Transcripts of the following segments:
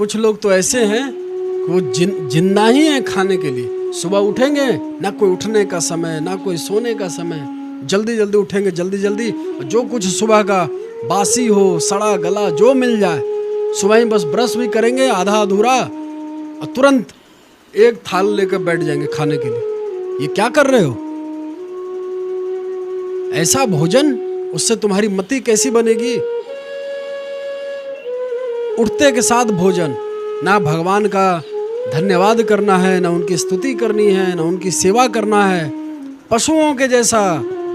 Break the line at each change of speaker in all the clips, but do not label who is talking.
कुछ लोग तो ऐसे हैं कि वो जिंदा ही हैं खाने के लिए। सुबह उठेंगे, ना कोई उठने का समय ना कोई सोने का समय, जल्दी जल्दी उठेंगे, जल्दी जल्दी जो कुछ सुबह का बासी हो, सड़ा गला जो मिल जाए, सुबह ही बस ब्रश भी करेंगे आधा अधूरा और तुरंत एक थाल लेकर बैठ जाएंगे खाने के लिए। ये क्या कर रहे हो? ऐसा भोजन, उससे तुम्हारी मति कैसी बनेगी? उठते के साथ भोजन, ना भगवान का धन्यवाद करना है, ना उनकी स्तुति करनी है, ना उनकी सेवा करना है। पशुओं के जैसा,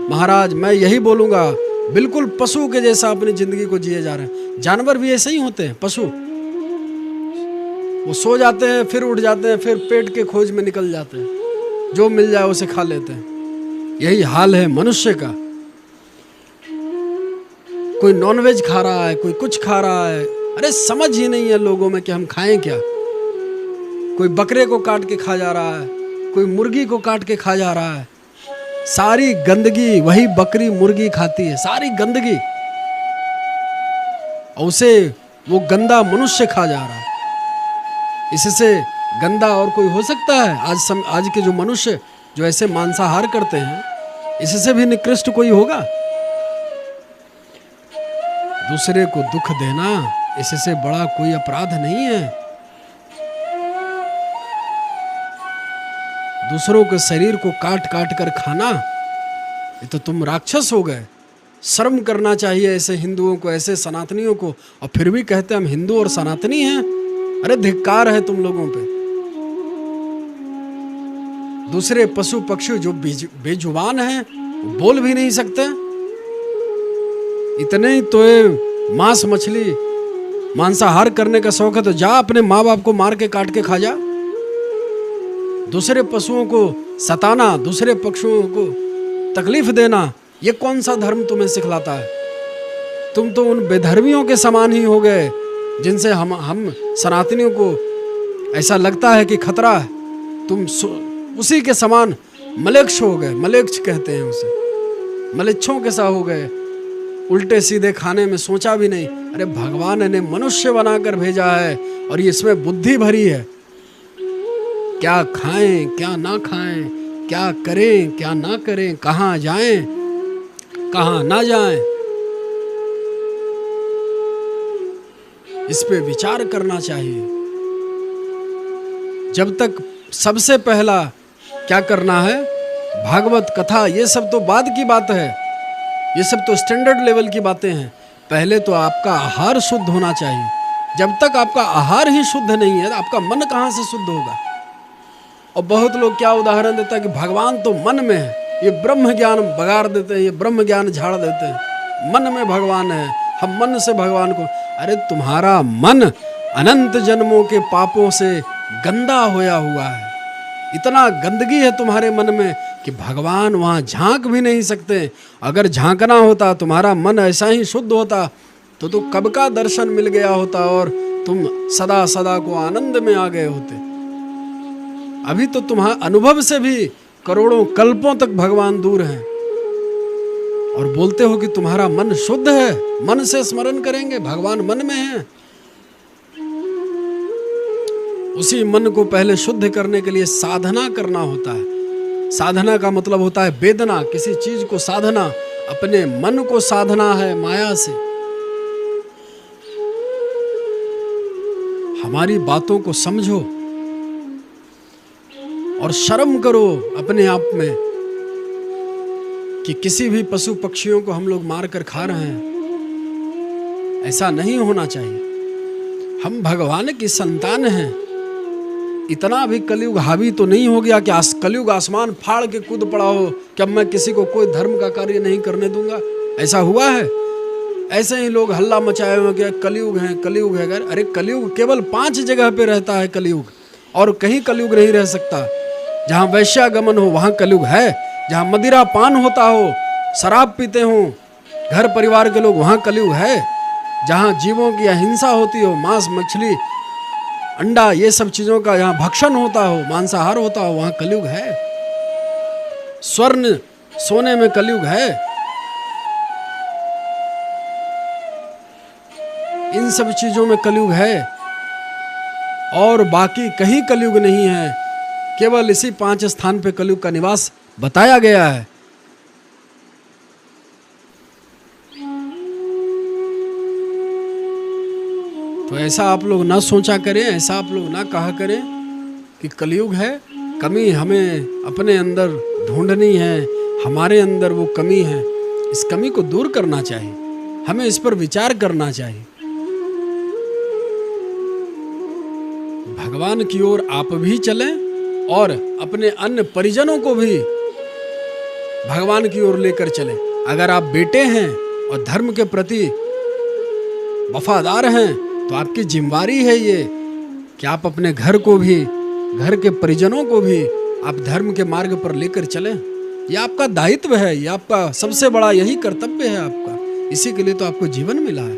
महाराज मैं यही बोलूंगा, बिल्कुल पशु के जैसा अपनी जिंदगी को जिए जा रहे हैं। जानवर भी ऐसे ही होते हैं, पशु। वो सो जाते हैं, फिर उठ जाते हैं, फिर पेट के खोज में निकल जाते हैं, जो मिल जाए उसे खा लेते हैं। यही हाल है मनुष्य का। कोई नॉनवेज खा रहा है, कोई कुछ खा रहा है। अरे समझ ही नहीं है लोगों में कि हम खाएं क्या। कोई बकरे को काट के खा जा रहा है, कोई मुर्गी को काट के खा जा रहा है। सारी गंदगी वही बकरी मुर्गी खाती है, सारी गंदगी, और उसे वो गंदा मनुष्य खा जा रहा है। इससे गंदा और कोई हो सकता है? आज के जो मनुष्य जो ऐसे मांसाहार करते हैं, इससे भी निकृष्ट कोई होगा? दूसरे को दुख देना, इससे बड़ा कोई अपराध नहीं है। दूसरों के शरीर को काट काट कर खाना, ये तो तुम राक्षस हो गए। शर्म करना चाहिए ऐसे हिंदुओं को, ऐसे सनातनियों को। और फिर भी कहते हम हिंदू और सनातनी हैं। अरे धिक्कार है तुम लोगों पे। दूसरे पशु पक्षी जो बेजुबान हैं, बोल भी नहीं सकते, इतने ही तो मांस मछली मांसाहार करने का शौक है तो जा अपने माँ बाप को मार के काट के खा जा। दूसरे पशुओं को सताना, दूसरे पक्षुओं को तकलीफ देना, ये कौन सा धर्म तुम्हें सिखलाता है? तुम तो उन बेधर्मियों के समान ही हो गए जिनसे हम सनातनियों को ऐसा लगता है कि खतरा है। तुम उसी के समान मलेच्छ हो गए, मलेच्छ कहते हैं उसे, मलेच्छों के सा हो गए। उल्टे सीधे खाने में सोचा भी नहीं। अरे भगवान ने मनुष्य बनाकर भेजा है और इसमें बुद्धि भरी है। क्या खाएं क्या ना खाएं, क्या करें क्या ना करें, कहाँ जाएं कहाँ ना जाएं, इस पे विचार करना चाहिए। जब तक सबसे पहला क्या करना है, भागवत कथा, ये सब तो बाद की बात है, ये सब तो स्टैंडर्ड लेवल की बातें हैं। पहले तो आपका आहार शुद्ध होना चाहिए। जब तक आपका आहार ही शुद्ध नहीं है, आपका मन कहाँ से शुद्ध होगा? और बहुत लोग क्या उदाहरण देता है कि भगवान तो मन में है, ये ब्रह्म ज्ञान बगाड़ देते हैं, ये ब्रह्म ज्ञान झाड़ देते हैं। मन में भगवान है, हम मन से भगवान को। अरे तुम्हारा मन अनंत जन्मों के पापों से गंदा होया हुआ है। इतना गंदगी है तुम्हारे मन में कि भगवान वहाँ झांक भी नहीं सकते। अगर झांकना होता, तुम्हारा मन ऐसा ही शुद्ध होता तो कब का दर्शन मिल गया होता और तुम सदा सदा को आनंद में आ गए होते। अभी तो तुम्हारे अनुभव से भी करोड़ों कल्पों तक भगवान दूर हैं और बोलते हो कि तुम्हारा मन शुद्ध है। मन से स्मरण करेंगे, भगवान मन में है। उसी मन को पहले शुद्ध करने के लिए साधना करना होता है। साधना का मतलब होता है वेदना, किसी चीज को साधना। अपने मन को साधना है माया से। हमारी बातों को समझो और शर्म करो अपने आप में कि किसी भी पशु पक्षियों को हम लोग मार कर खा रहे हैं। ऐसा नहीं होना चाहिए। हम भगवान की संतान हैं। इतना भी कलयुग हावी तो नहीं हो गया कि कलयुग आसमान फाड़ के कूद पड़ा हो कि अब मैं किसी को कोई धर्म का कार्य नहीं करने दूंगा। ऐसा हुआ है? ऐसे ही लोग हल्ला मचाए हुए कि कलयुग है, कलयुग है। अरे कलयुग केवल 5 जगह पे रहता है कलयुग, और कहीं कलयुग नहीं रह सकता। जहाँ वैश्यागमन हो वहाँ कलयुग है, जहाँ मदिरा पान होता हो, शराब पीते हो घर परिवार के लोग, वहाँ कलयुग है। जहाँ जीवों की अहिंसा होती हो, मांस मछली अंडा ये सब चीजों का जहाँ भक्षण होता हो, मांसाहार होता हो, वहाँ कलयुग है। स्वर्ण सोने में कलयुग है। इन सब चीजों में कलयुग है। और बाकी कहीं कलयुग नहीं है, केवल इसी 5 स्थान पे कलयुग का निवास बताया गया है। तो ऐसा आप लोग ना सोचा करें, ऐसा आप लोग ना कहा करें कि कलयुग है, कमी हमें अपने अंदर ढूंढनी है, हमारे अंदर वो कमी है। इस कमी को दूर करना चाहिए, हमें इस पर विचार करना चाहिए। भगवान की ओर आप भी चलें और अपने अन्य परिजनों को भी भगवान की ओर लेकर चलें। अगर आप बेटे हैं और धर्म के प्रति वफादार हैं तो आपकी जिम्मेदारी है ये कि आप अपने घर को भी, घर के परिजनों को भी आप धर्म के मार्ग पर लेकर चलें। यह आपका दायित्व है, यह आपका सबसे बड़ा यही कर्तव्य है आपका। इसी के लिए तो आपको जीवन मिला है।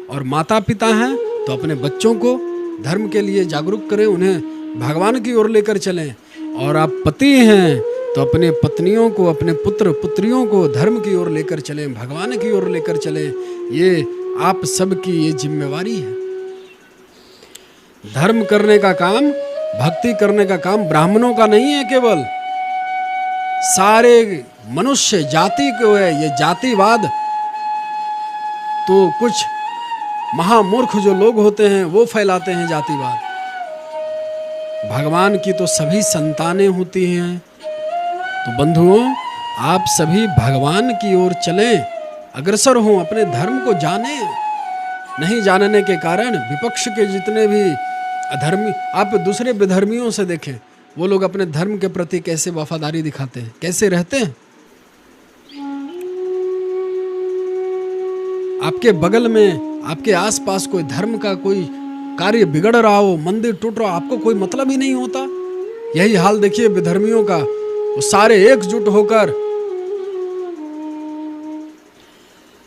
और माता पिता हैं तो अपने बच्चों को धर्म के लिए जागरूक करें, उन्हें भगवान की ओर लेकर चलें। और आप पति हैं तो अपने पत्नियों को, अपने पुत्र पुत्रियों को धर्म की ओर लेकर चलें, भगवान की ओर लेकर चलें। ये आप सबकी ये जिम्मेवारी है। धर्म करने का काम, भक्ति करने का काम ब्राह्मणों का नहीं है केवल, सारे मनुष्य जाति को है। ये जातिवाद तो कुछ महामूर्ख जो लोग होते हैं वो फैलाते हैं जातिवाद। भगवान की तो सभी संतानें होती हैं। तो बंधुओं, आप सभी भगवान की ओर चलें, अग्रसर हों, अपने धर्म को जानें। नहीं जानने के कारण विपक्ष के जितने भी अधर्मी, आप दूसरे विधर्मियों से देखें, वो लोग अपने धर्म के प्रति कैसे वफादारी दिखाते हैं, कैसे रहते हैं। आपके बगल में, आपके आसपास कोई धर्म का कोई कार्य बिगड़ रहा हो, मंदिर टूट रहा हो, आपको कोई मतलब ही नहीं होता। यही हाल देखिए विधर्मियों का, वो सारे एकजुट होकर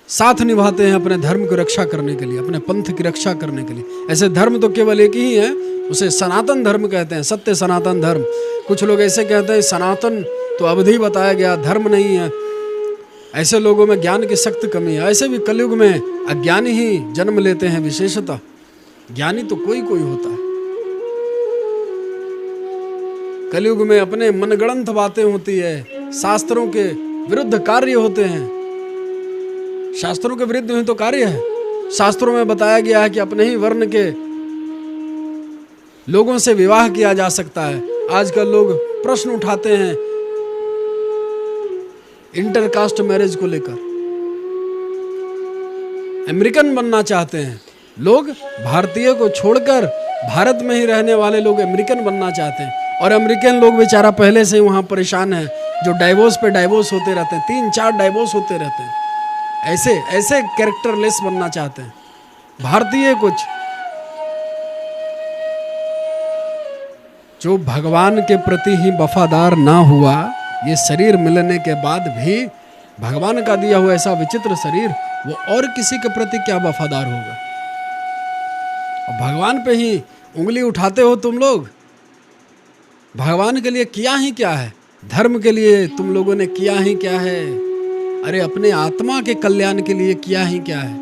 साथ निभाते हैं अपने धर्म की रक्षा करने के लिए, अपने पंथ की रक्षा करने के लिए। ऐसे धर्म तो केवल एक ही है, उसे सनातन धर्म कहते हैं, सत्य सनातन धर्म। कुछ लोग ऐसे कहते हैं सनातन तो अवधि बताया गया, धर्म नहीं है। ऐसे लोगों में ज्ञान की सख्त कमी है। ऐसे भी कलयुग में अज्ञानी ही जन्म लेते हैं विशेषतः, ज्ञानी तो कोई कोई होता है। कलयुग में अपने मनगढ़ंत बातें होती है, शास्त्रों के विरुद्ध कार्य होते हैं। शास्त्रों के विरुद्ध ही तो कार्य है। शास्त्रों में बताया गया है कि अपने ही वर्ण के लोगों से विवाह किया जा सकता है। आजकल लोग प्रश्न उठाते हैं इंटरकास्ट मैरिज को लेकर, अमेरिकन बनना चाहते हैं लोग। भारतीय को छोड़कर भारत में ही रहने वाले लोग अमेरिकन बनना चाहते हैं। और अमेरिकन लोग बेचारा पहले से ही वहां परेशान है, जो डाइवोर्स पे डाइवोर्स होते रहते हैं, 3-4 डाइवोर्स होते रहते हैं। ऐसे कैरेक्टरलेस बनना चाहते हैं भारतीय। कुछ जो भगवान के प्रति ही वफादार ना हुआ, ये शरीर मिलने के बाद भी भगवान का दिया हुआ ऐसा विचित्र शरीर, वो और किसी के प्रति क्या वफादार होगा। और भगवान पे ही उंगली उठाते हो तुम लोग। भगवान के लिए किया ही क्या है, धर्म के लिए तुम लोगों ने किया ही क्या है। अरे अपने आत्मा के कल्याण के लिए किया ही क्या है।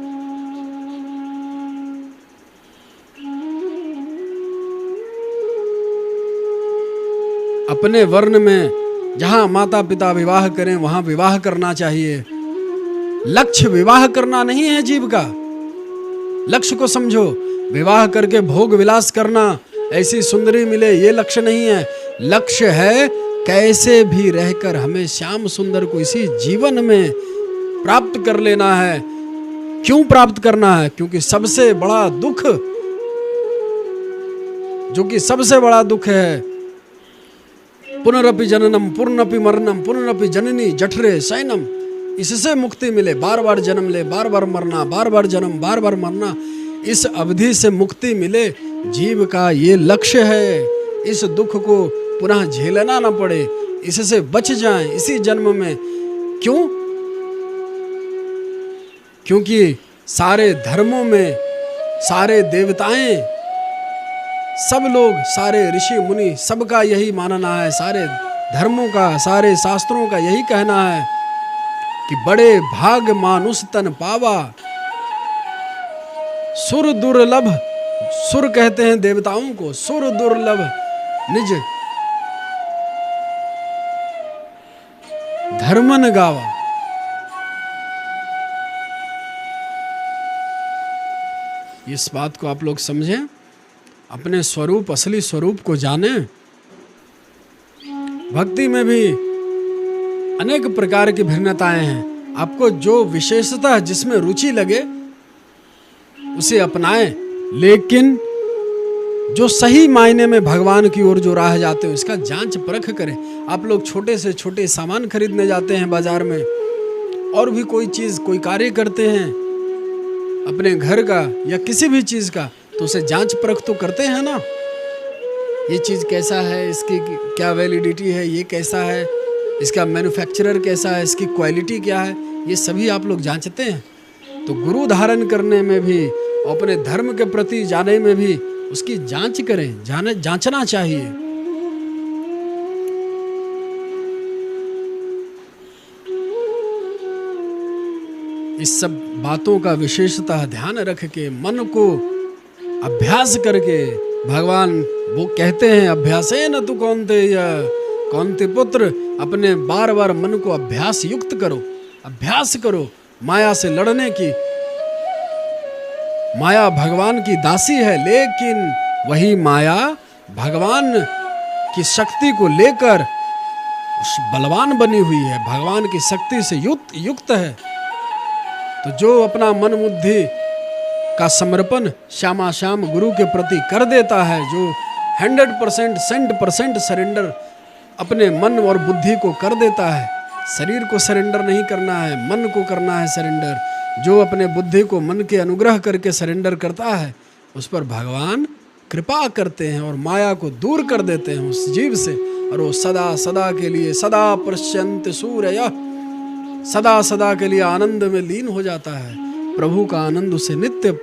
अपने वर्ण में जहां माता पिता विवाह करें वहां विवाह करना चाहिए। लक्ष्य विवाह करना नहीं है जीव का। लक्ष्य को समझो, विवाह करके भोग विलास करना, ऐसी सुंदरी मिले, ये लक्ष्य नहीं है। लक्ष्य है कैसे भी रहकर हमें श्याम सुंदर को इसी जीवन में प्राप्त कर लेना है। क्यों प्राप्त करना है? क्योंकि सबसे बड़ा दुख, जो कि सबसे बड़ा दुख है, पुनरपि जननम पुनरपि मरणम पुनरपि जननी जठरे शयनम, इससे मुक्ति मिले। बार बार जन्म ले, बार बार मरना, बार बार जन्म, बार बार मरना, इस अवधि से मुक्ति मिले, जीव का ये लक्ष्य है। इस दुख को पुनः झेलना ना पड़े, इससे बच जाएं इसी जन्म में। क्यों? क्योंकि सारे धर्मों में सारे देवताएं, सब लोग, सारे ऋषि मुनि, सबका यही मानना है, सारे धर्मों का, सारे शास्त्रों का यही कहना है कि बड़े भाग मानुष तन पावा, सुर दुर्लभ सुर कहते हैं देवताओं को, सुर दुर्लभ निज धर्मन गावा। इस बात को आप लोग समझें, अपने स्वरूप, असली स्वरूप को जानें। भक्ति में भी अनेक प्रकार की भिन्नताएं हैं। आपको जो विशेषता जिसमें रुचि लगे उसे अपनाएं, लेकिन जो सही मायने में भगवान की ओर जो राह जाते हो इसका जांच परख करें। आप लोग छोटे से छोटे सामान खरीदने जाते हैं बाजार में, और भी कोई चीज, कोई कार्य करते हैं अपने घर का या किसी भी चीज का, तो उसे जांच परख तो करते हैं ना। ये चीज कैसा है, इसकी क्या वैलिडिटी है, ये कैसा है, इसका मैन्युफैक्चरर कैसा है, इसकी क्वालिटी क्या है, ये सभी आप लोग जांचते हैं। तो गुरु धारण करने में भी, अपने धर्म के प्रति जाने में भी उसकी जांच करें, जांचना चाहिए। इस सब बातों का विशेषतः ध्यान रख के, मन को अभ्यास करके, भगवान वो कहते हैं अभ्यासेन तु कौन्तेय, कौन्ते पुत्र, अपने बार बार मन को अभ्यास युक्त करो, अभ्यास करो माया से लड़ने की। माया भगवान की दासी है, लेकिन वही माया भगवान की शक्ति को लेकर बलवान बनी हुई है, भगवान की शक्ति से युक्त है। तो जो अपना मन बुद्धि का समर्पण श्यामा श्याम गुरु के प्रति कर देता है, जो 100% सरेंडर अपने मन और बुद्धि को कर देता है, शरीर को सरेंडर नहीं करना है, मन को करना है सरेंडर। जो अपने बुद्धि को मन के अनुग्रह करके सरेंडर करता है, उस पर भगवान कृपा करते हैं और माया को दूर कर देते हैं उस जीव से, और वो सदा सदा के लिए, सदा पश्यन्त सूर्य, सदा सदा के लिए आनंद में लीन हो जाता है। प्रभु का आनंद उसे नित्य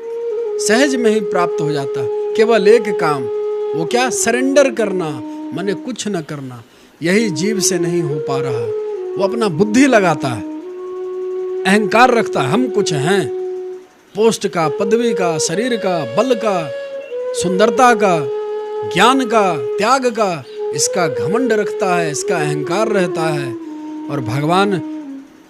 सहज में ही प्राप्त हो जाता है। केवल एक काम, वो क्या? सरेंडर करना, माने कुछ न करना। यही जीव से नहीं हो पा रहा। वो अपना बुद्धि लगाता है, अहंकार रखता है, हम कुछ हैं, पोस्ट का, पदवी का, शरीर का, बल का, सुंदरता का, ज्ञान का, त्याग का, इसका घमंड रखता है, इसका अहंकार रहता है। और भगवान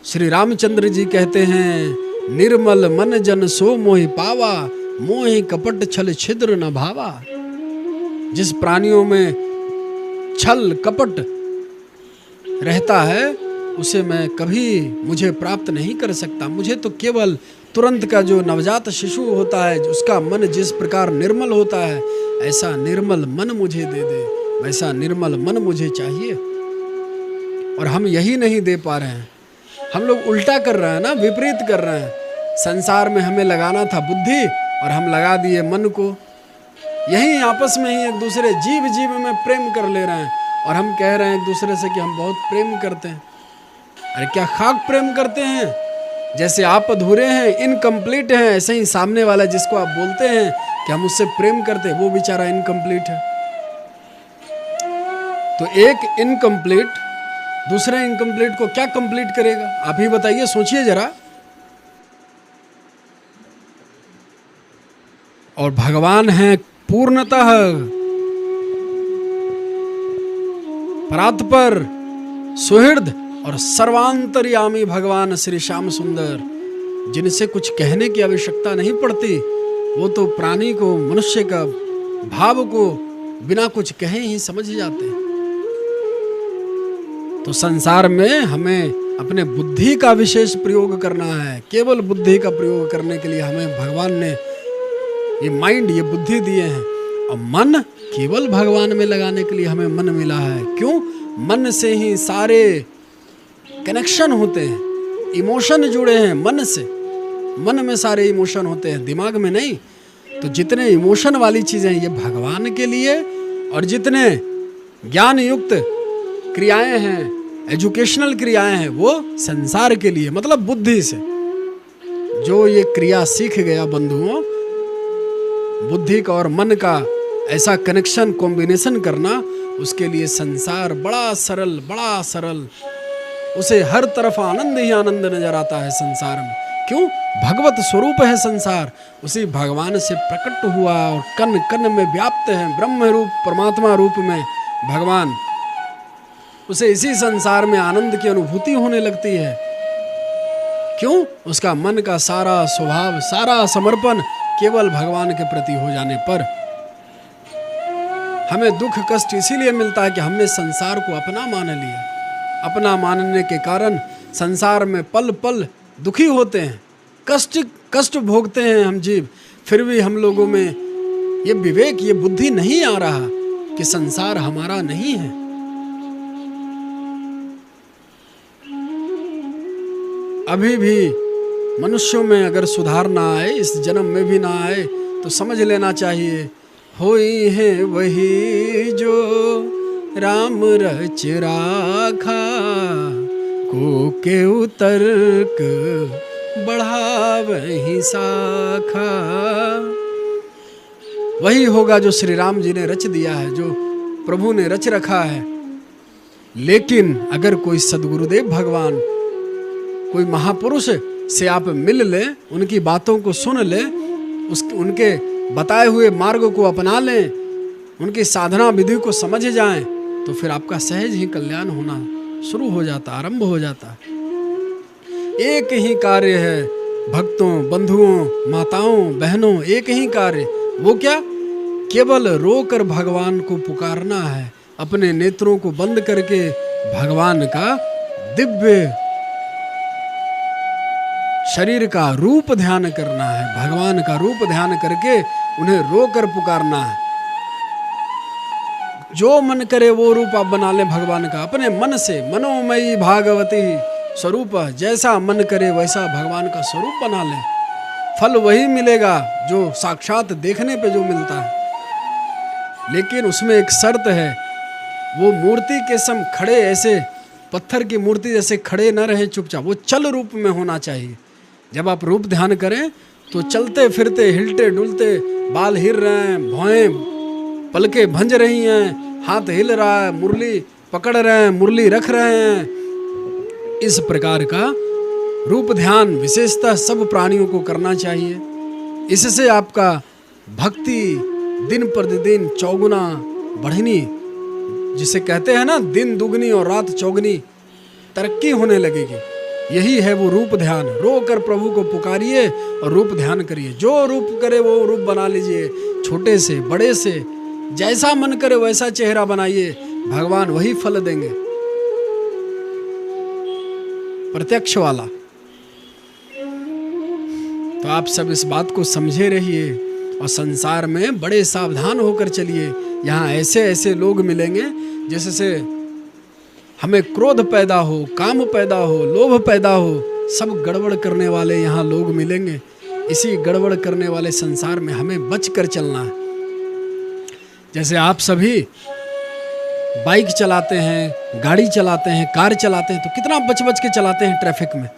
श्री रामचंद्र जी कहते हैं, निर्मल मन जन सो मोहि पावा, मोहि कपट छल छिद्र न भावा। जिस प्राणियों में छल कपट रहता है उसे मैं कभी मुझे प्राप्त नहीं कर सकता। मुझे तो केवल तुरंत का जो नवजात शिशु होता है, उसका मन जिस प्रकार निर्मल होता है, ऐसा निर्मल मन मुझे दे दे, वैसा निर्मल मन मुझे चाहिए। और हम यही नहीं दे पा रहे हैं। हम लोग उल्टा कर रहे हैं ना, विपरीत कर रहे हैं। संसार में हमें लगाना था बुद्धि और हम लगा दिए मन को। यही आपस में ही एक दूसरे जीव में प्रेम कर ले रहे हैं, और हम कह रहे हैं एक दूसरे से कि हम बहुत प्रेम करते हैं। अरे क्या खाक प्रेम करते हैं? जैसे आप अधूरे हैं, इनकम्प्लीट हैं, ऐसे ही सामने वाला जिसको आप बोलते हैं कि हम उससे प्रेम करते हैं, वो बेचारा इनकम्प्लीट है। तो एक इनकम्प्लीट दूसरे इनकम्प्लीट को क्या कंप्लीट करेगा? आप ही बताइए, सोचिए जरा। और भगवान है पूर्णतः परात्पर, सुहृद और सर्वांतर्यामी भगवान श्री श्याम सुंदर, जिनसे कुछ कहने की आवश्यकता नहीं पड़ती। वो तो प्राणी को, मनुष्य का भाव को बिना कुछ कहे ही समझ जाते हैं। तो संसार में हमें अपने बुद्धि का विशेष प्रयोग करना है। केवल बुद्धि का प्रयोग करने के लिए हमें भगवान ने ये माइंड, ये बुद्धि दिए हैं। और मन केवल भगवान में लगाने के लिए हमें मन मिला है। क्यों? मन से ही सारे कनेक्शन होते हैं, इमोशन जुड़े हैं मन से। मन में सारे इमोशन होते हैं, दिमाग में नहीं। तो जितने इमोशन वाली चीजें ये भगवान के लिए, और जितने ज्ञान युक्त क्रियाएं हैं, एजुकेशनल क्रियाएं हैं, वो संसार के लिए, मतलब बुद्धि से। जो ये क्रिया सीख गया बंधुओं, बुद्धि का और मन का ऐसा कनेक्शन, कॉम्बिनेशन करना, उसके लिए संसार बड़ा सरल, बड़ा सरल। उसे हर तरफ आनंद ही आनंद नजर आता है संसार में। क्यों? भगवत स्वरूप है संसार, उसी भगवान से प्रकट हुआ और कण कण में व्याप्त है ब्रह्म रूप परमात्मा रूप में भगवान। उसे इसी संसार में आनंद की अनुभूति होने लगती है। क्यों? उसका मन का सारा स्वभाव, सारा समर्पण केवल भगवान के प्रति हो जाने पर। हमें दुख कष्ट इसीलिए मिलता है कि हमने संसार को अपना मान लिया। अपना मानने के कारण संसार में पल पल दुखी होते हैं, कष्ट भोगते हैं हम जीव। फिर भी हम लोगों में ये विवेक, ये बुद्धि नहीं आ रहा कि संसार हमारा नहीं है। अभी भी मनुष्यों में अगर सुधार ना आए, इस जन्म में भी ना आए, तो समझ लेना चाहिए होई है वही जो राम रच राखा, को के तर्क बढ़ावहि साखा। वही होगा जो श्री राम जी ने रच दिया है, जो प्रभु ने रच रखा है। लेकिन अगर कोई सद्गुरुदेव भगवान, कोई महापुरुष से आप मिल लें, उनकी बातों को सुन लें, उनके बताए हुए मार्ग को अपना लें, उनकी साधना विधि को समझ जाएं, तो फिर आपका सहज ही कल्याण होना शुरू हो जाता, आरंभ हो जाता। एक ही कार्य है भक्तों, बंधुओं, माताओं, बहनों, एक ही कार्य। वो क्या? केवल रोकर भगवान को पुकारना है, अपने नेत्रों को बंद करके भगवान का दिव्य शरीर का रूप ध्यान करना है, भगवान का रूप ध्यान करके उन्हें रोकर पुकारना है। जो मन करे वो रूप आप बना लें भगवान का अपने मन से। मनोमयी भागवती स्वरूप, जैसा मन करे वैसा भगवान का स्वरूप बना लें, फल वही मिलेगा जो साक्षात देखने पे जो मिलता है। लेकिन उसमें एक शर्त है, वो मूर्ति के सम खड़े, ऐसे पत्थर की मूर्ति जैसे खड़े न रहे चुपचाप, वो चल रूप में होना चाहिए। जब आप रूप ध्यान करें तो चलते फिरते, हिलते डुलते, बाल हिल रहे हैं, भौएं पलके भंज रही हैं, हाथ हिल रहा है, मुरली पकड़ रहे हैं, मुरली रख रहे हैं। इस प्रकार का रूप ध्यान विशेषतः सब प्राणियों को करना चाहिए। इससे आपका भक्ति दिन प्रतिदिन चौगुना बढ़नी, जिसे कहते हैं ना दिन दुगनी और रात चौगनी, तरक्की होने लगेगी। यही है वो रूप ध्यान। रो कर प्रभु को पुकारिए और रूप ध्यान करिए। जो रूप करे वो रूप बना लीजिए, छोटे से बड़े से, जैसा मन करे वैसा चेहरा बनाइए, भगवान वही फल देंगे, प्रत्यक्ष वाला। तो आप सब इस बात को समझे रहिए और संसार में बड़े सावधान होकर चलिए। यहाँ ऐसे ऐसे लोग मिलेंगे जिससे हमें क्रोध पैदा हो, काम पैदा हो, लोभ पैदा हो, सब गड़बड़ करने वाले यहाँ लोग मिलेंगे। इसी गड़बड़ करने वाले संसार में हमें बच कर चलना है। जैसे आप सभी बाइक चलाते हैं, गाड़ी चलाते हैं, कार चलाते हैं, तो कितना बच बच के चलाते हैं ट्रैफिक में।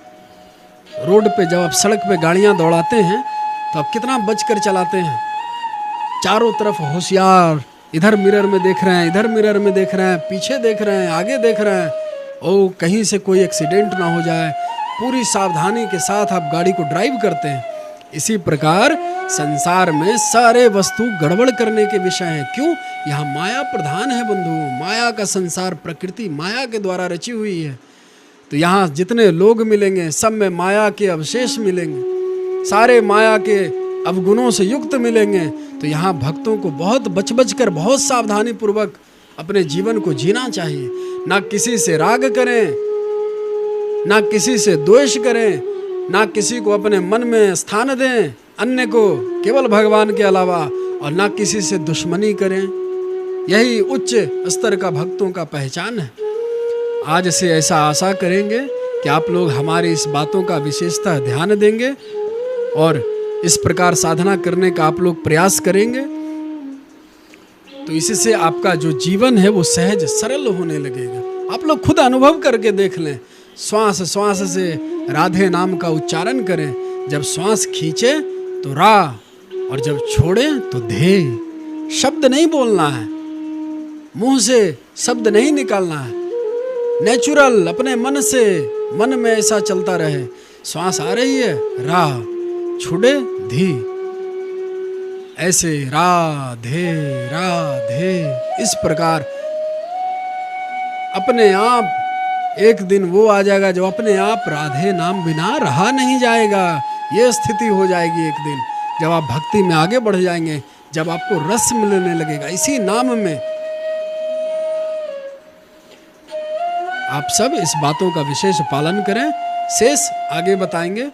रोड पे जब आप सड़क पे गाड़ियाँ दौड़ाते हैं तो आप कितना बच कर चलाते हैं। चारों तरफ होशियार, इधर मिरर में देख रहे हैं, इधर मिरर में देख रहे हैं, पीछे देख रहे हैं, आगे देख रहे हैं, ओ कहीं से कोई एक्सीडेंट ना हो जाए। पूरी सावधानी के साथ आप गाड़ी को ड्राइव करते हैं। इसी प्रकार संसार में सारे वस्तु गड़बड़ करने के विषय हैं। क्यों? यहाँ माया प्रधान है बंधुओं। माया का संसार, प्रकृति माया के द्वारा रची हुई है। तो यहाँ जितने लोग मिलेंगे सब में माया के अवशेष मिलेंगे, सारे माया के अवगुणों से युक्त मिलेंगे। तो यहाँ भक्तों को बहुत बच बच कर, बहुत सावधानी पूर्वक अपने जीवन को जीना चाहिए। ना किसी से राग करें, ना किसी से द्वेष करें, ना किसी को अपने मन में स्थान दें अन्य को केवल भगवान के अलावा, और ना किसी से दुश्मनी करें। यही उच्च स्तर का भक्तों का पहचान है। आज से ऐसा आशा करेंगे कि आप लोग हमारी इस बातों का विशेषतः ध्यान देंगे और इस प्रकार साधना करने का आप लोग प्रयास करेंगे। तो इससे आपका जो जीवन है वो सहज सरल होने लगेगा। आप लोग खुद अनुभव करके देख लें। श्वास श्वास से राधे नाम का उच्चारण करें। जब श्वास खींचे तो रा, और जब छोड़े तो धे। शब्द नहीं बोलना है, मुंह से शब्द नहीं निकालना है। नेचुरल अपने मन से, मन में ऐसा चलता रहे। श्वास आ रही है, रा, छुड़े धी, ऐसे राधे राधे। इस प्रकार अपने आप एक दिन वो आ जाएगा जो अपने आप राधे नाम बिना रहा नहीं जाएगा। ये स्थिति हो जाएगी एक दिन, जब आप भक्ति में आगे बढ़ जाएंगे, जब आपको रस मिलने लगेगा इसी नाम में। आप सब इस बातों का विशेष पालन करें, शेष आगे बताएंगे।